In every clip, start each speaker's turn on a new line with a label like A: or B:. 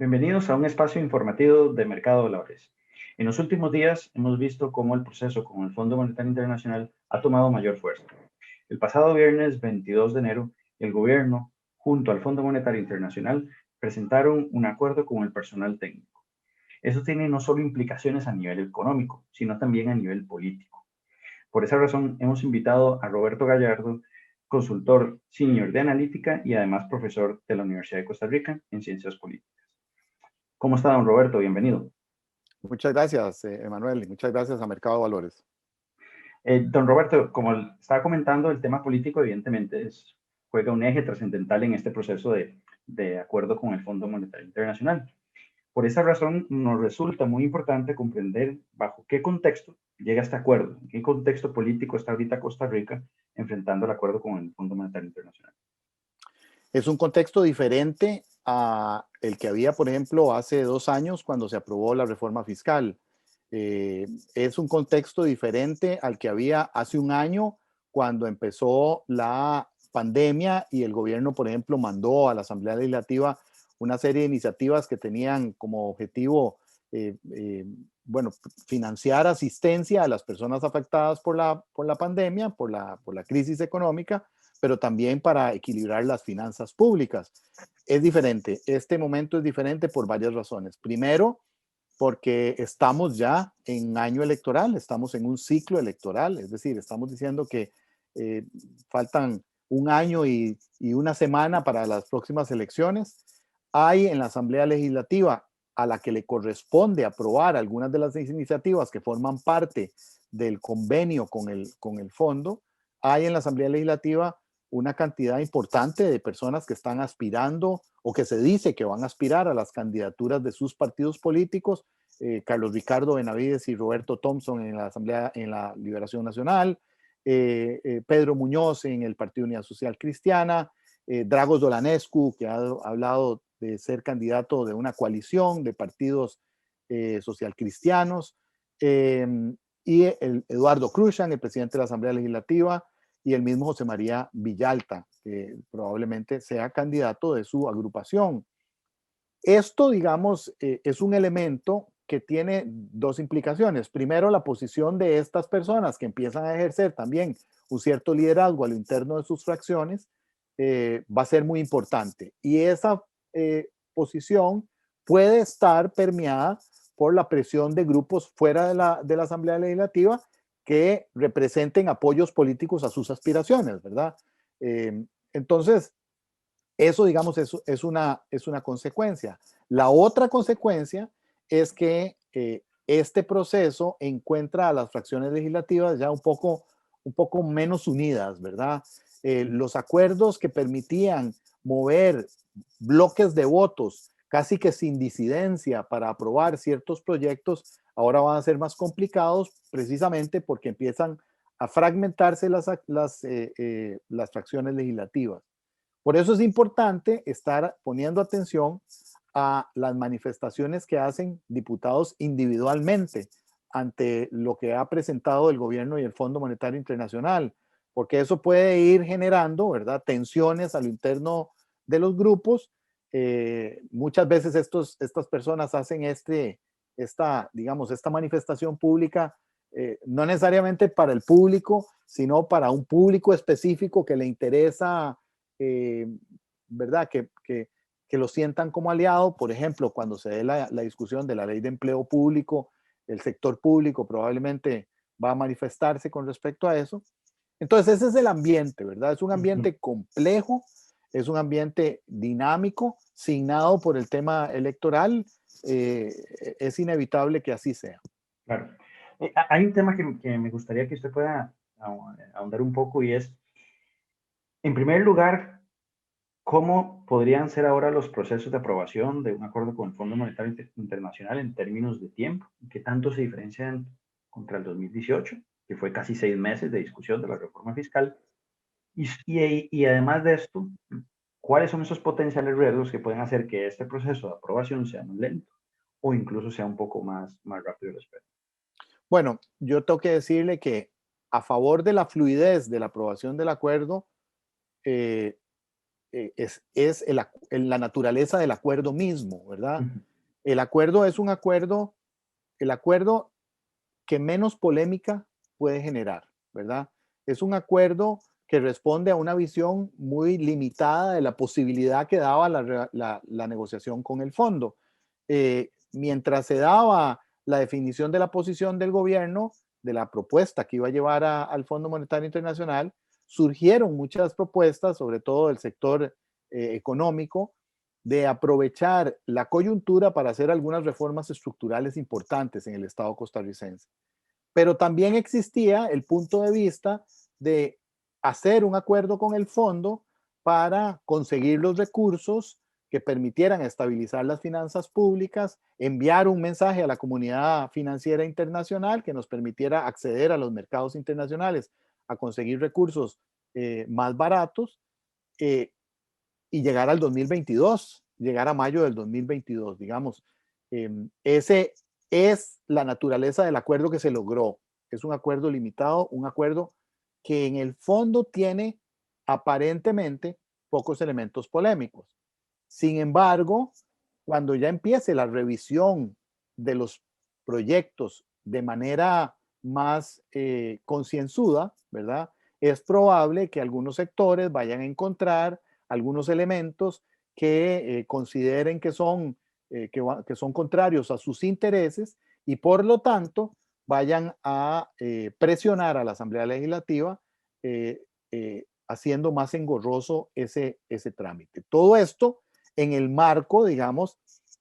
A: Bienvenidos a un espacio informativo de Mercado de Valores. En los últimos días hemos visto cómo el proceso con el Fondo Monetario Internacional ha tomado mayor fuerza. El pasado viernes 22 de enero, el gobierno, junto al Fondo Monetario Internacional, presentaron un acuerdo con el personal técnico. Eso tiene no solo implicaciones a nivel económico, sino también a nivel político. Por esa razón, hemos invitado a Roberto Gallardo, consultor senior de analítica y además profesor de la Universidad de Costa Rica en Ciencias Políticas. ¿Cómo está, don Roberto? Bienvenido.
B: Muchas gracias, Emanuel, y muchas gracias a Mercado de Valores.
A: Don Roberto, como estaba comentando, el tema político evidentemente juega un eje trascendental en este proceso de acuerdo con el Fondo Monetario Internacional. Por esa razón, nos resulta muy importante comprender bajo qué contexto llega este acuerdo, en qué contexto político está ahorita Costa Rica enfrentando el acuerdo con el Fondo Monetario Internacional.
B: Es un contexto diferente a el que había, por ejemplo, hace 2 años cuando se aprobó la reforma fiscal. Es un contexto diferente al que había hace un año cuando empezó la pandemia y el gobierno, por ejemplo, mandó a la Asamblea Legislativa una serie de iniciativas que tenían como objetivo, eh, eh, bueno, financiar asistencia a las personas afectadas por la pandemia, por la crisis económica, pero también para equilibrar las finanzas públicas. Es diferente, este momento es diferente por varias razones. Primero, porque estamos ya en año electoral, estamos en un ciclo electoral, es decir, estamos diciendo que eh, faltan un año y una semana para las próximas elecciones. Hay en la Asamblea Legislativa, a la que le corresponde aprobar algunas de las iniciativas que forman parte del convenio con el fondo, hay en la Asamblea Legislativa una cantidad importante de personas que están aspirando o que se dice que van a aspirar a las candidaturas de sus partidos políticos, Carlos Ricardo Benavides y Roberto Thompson en la Asamblea, en la Liberación Nacional, Pedro Muñoz en el Partido Unidad Social Cristiana, Dragos Dolanescu, que ha hablado de ser candidato de una coalición de partidos social cristianos, y Eduardo Cruzan, el presidente de la Asamblea Legislativa, y el mismo José María Villalta, que probablemente sea candidato de su agrupación. Esto, digamos, es un elemento que tiene dos implicaciones. Primero, la posición de estas personas que empiezan a ejercer también un cierto liderazgo a lo interno de sus fracciones va a ser muy importante. Y esa posición puede estar permeada por la presión de grupos fuera de la Asamblea Legislativa que representen apoyos políticos a sus aspiraciones, ¿verdad? Entonces, eso, digamos, es una consecuencia. La otra consecuencia es que este proceso encuentra a las fracciones legislativas ya un poco menos unidas, ¿verdad? Los acuerdos que permitían mover bloques de votos casi que sin disidencia para aprobar ciertos proyectos, ahora van a ser más complicados precisamente porque empiezan a fragmentarse las fracciones legislativas. Por eso es importante estar poniendo atención a las manifestaciones que hacen diputados individualmente ante lo que ha presentado el gobierno y el Fondo Monetario Internacional, porque eso puede ir generando, ¿verdad?, tensiones al interno de los grupos. Muchas veces estas personas hacen digamos, esta manifestación pública, no necesariamente para el público, sino para un público específico que le interesa, eh, ¿verdad? Que lo sientan como aliado. Por ejemplo, cuando se dé la discusión de la ley de empleo público, el sector público probablemente va a manifestarse con respecto a eso. Entonces, ese es el ambiente, ¿verdad? Es un ambiente complejo, es un ambiente dinámico, signado por el tema electoral. Es inevitable que así sea.
A: Claro. Hay un tema que me gustaría que usted pueda ahondar un poco y es, en primer lugar, ¿cómo podrían ser ahora los procesos de aprobación de un acuerdo con el Fondo Monetario Internacional en términos de tiempo? ¿Qué tanto se diferencian contra el 2018, que fue casi 6 meses de discusión de la reforma fiscal? Y además de esto, ¿cuáles son esos potenciales riesgos que pueden hacer que este proceso de aprobación sea más lento o incluso sea un poco más rápido de lo esperado?
B: Bueno, yo tengo que decirle que a favor de la fluidez de la aprobación del acuerdo, eh, la naturaleza del acuerdo mismo, ¿verdad?
A: Ujú.
B: El acuerdo es un acuerdo, el acuerdo que menos polémica puede generar, ¿verdad? Es un acuerdo que responde a una visión muy limitada de la posibilidad que daba la negociación con el fondo. Mientras se daba la definición de la posición del gobierno, de la propuesta que iba a llevar al Fondo Monetario Internacional, surgieron muchas propuestas, sobre todo del sector económico, de aprovechar la coyuntura para hacer algunas reformas estructurales importantes en el Estado costarricense. Pero también existía el punto de vista de hacer un acuerdo con el fondo para conseguir los recursos que permitieran estabilizar las finanzas públicas, enviar un mensaje a la comunidad financiera internacional que nos permitiera acceder a los mercados internacionales, a conseguir recursos más baratos, eh, y llegar al 2022, llegar a mayo del 2022, digamos. Ese es la naturaleza del acuerdo que se logró. Es un acuerdo limitado, un acuerdo que en el fondo tiene aparentemente pocos elementos polémicos. Sin embargo, cuando ya empiece la revisión de los proyectos de manera más concienzuda, ¿verdad? Es probable que algunos sectores vayan a encontrar algunos elementos que consideren que son contrarios a sus intereses y por lo tanto vayan a presionar a la Asamblea Legislativa haciendo más engorroso ese trámite. Todo esto en el marco, digamos,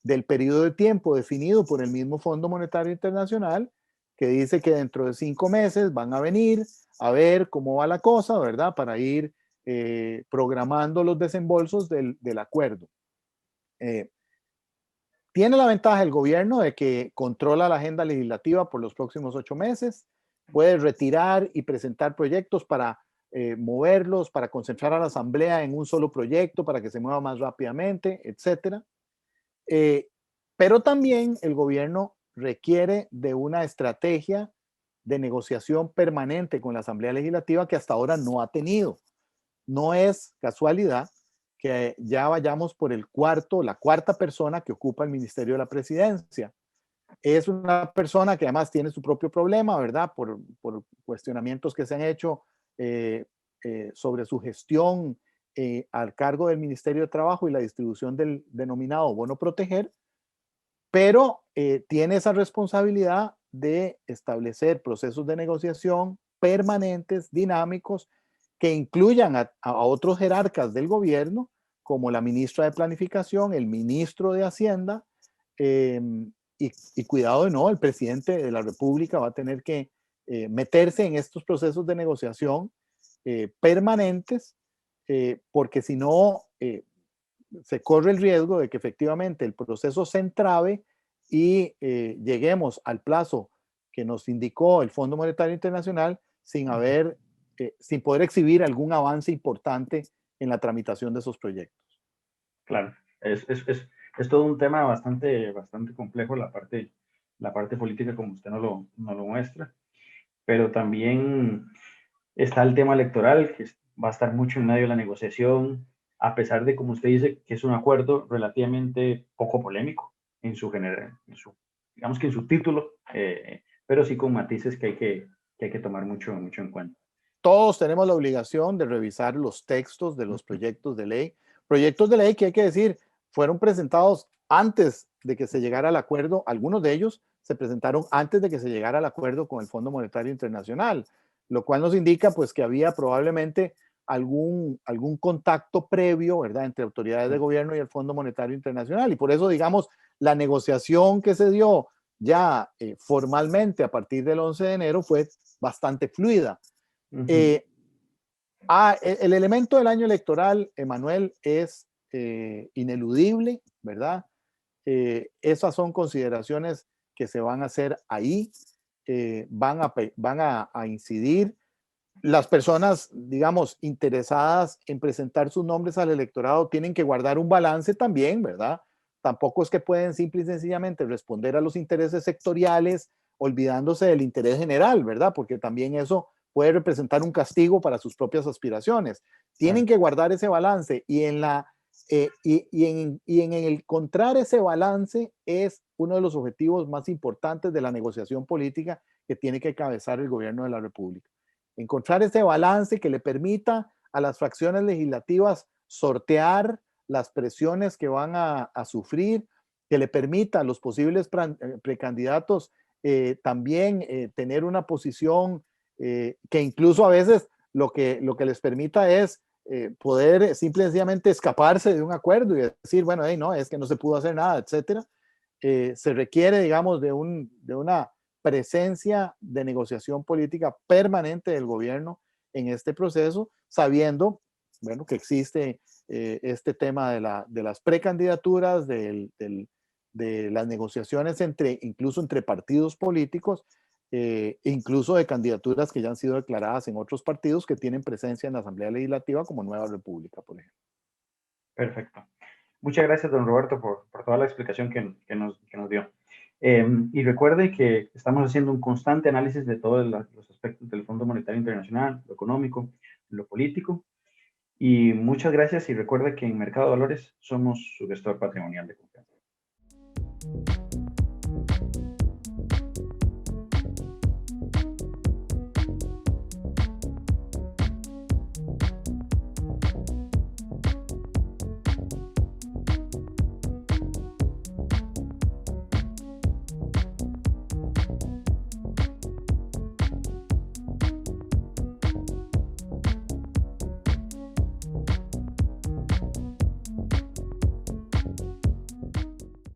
B: del periodo de tiempo definido por el mismo Fondo Monetario Internacional, que dice que dentro de 5 meses van a venir a ver cómo va la cosa, ¿verdad? Para ir programando los desembolsos del acuerdo. Tiene la ventaja el gobierno de que controla la agenda legislativa por los próximos 8 meses, puede retirar y presentar proyectos para moverlos, para concentrar a la asamblea en un solo proyecto, para que se mueva más rápidamente, etcétera. Pero también el gobierno requiere de una estrategia de negociación permanente con la Asamblea Legislativa que hasta ahora no ha tenido. No es casualidad que ya vayamos por la cuarta persona que ocupa el Ministerio de la Presidencia. Es una persona que además tiene su propio problema, ¿verdad? Por cuestionamientos que se han hecho sobre su gestión al cargo del Ministerio de Trabajo y la distribución del denominado bono proteger, pero tiene esa responsabilidad de establecer procesos de negociación permanentes, dinámicos, que incluyan a otros jerarcas del gobierno, como la ministra de Planificación, el ministro de Hacienda, eh, y cuidado de no, el presidente de la República va a tener que meterse en estos procesos de negociación permanentes, porque si no, se corre el riesgo de que efectivamente el proceso se entrabe y lleguemos al plazo que nos indicó el Fondo Monetario Internacional sin poder exhibir algún avance importante en la tramitación de esos proyectos.
A: Claro, es todo un tema bastante complejo la parte política como usted no lo muestra, pero también está el tema electoral que va a estar mucho en medio de la negociación, a pesar de, como usted dice, que es un acuerdo relativamente poco polémico digamos que en su título, pero sí con matices que hay que tomar mucho en cuenta.
B: Todos tenemos la obligación de revisar los textos de los proyectos de ley que hay que decir, fueron presentados antes de que se llegara al acuerdo, algunos de ellos se presentaron antes de que se llegara al acuerdo con el Fondo Monetario Internacional, lo cual nos indica pues que había probablemente algún contacto previo, ¿verdad?, entre autoridades de gobierno y el Fondo Monetario Internacional. Y por eso, digamos, la negociación que se dio ya formalmente a partir del 11 de enero fue bastante fluida.
A: Uh-huh.
B: El elemento del año electoral, Emanuel, es ineludible, ¿verdad? Esas son consideraciones que se van a hacer ahí, van a incidir. Las personas, digamos, interesadas en presentar sus nombres al electorado tienen que guardar un balance también, ¿verdad? Tampoco es que pueden simple y sencillamente responder a los intereses sectoriales olvidándose del interés general, ¿verdad? Porque también eso puede representar un castigo para sus propias aspiraciones. Tienen que guardar ese balance y en encontrar ese balance es uno de los objetivos más importantes de la negociación política que tiene que encabezar el gobierno de la República. Encontrar ese balance que le permita a las fracciones legislativas sortear las presiones que van a sufrir, que le permita a los posibles precandidatos también tener una posición que incluso a veces lo que les permita es poder simple y sencillamente escaparse de un acuerdo y decir, bueno, hey, no, es que no se pudo hacer nada, etcétera. Se requiere, digamos, de una presencia de negociación política permanente del gobierno en este proceso, sabiendo, bueno, que existe este tema de las precandidaturas, de las negociaciones incluso entre partidos políticos, incluso de candidaturas que ya han sido declaradas en otros partidos que tienen presencia en la Asamblea Legislativa como Nueva República, por ejemplo.
A: Perfecto. Muchas gracias, don Roberto, por toda la explicación que nos dio. Y recuerde que estamos haciendo un constante análisis de todos los aspectos del Fondo Monetario Internacional, lo económico, lo político. Y muchas gracias y recuerde que en Mercado de Valores somos su gestor patrimonial de confianza.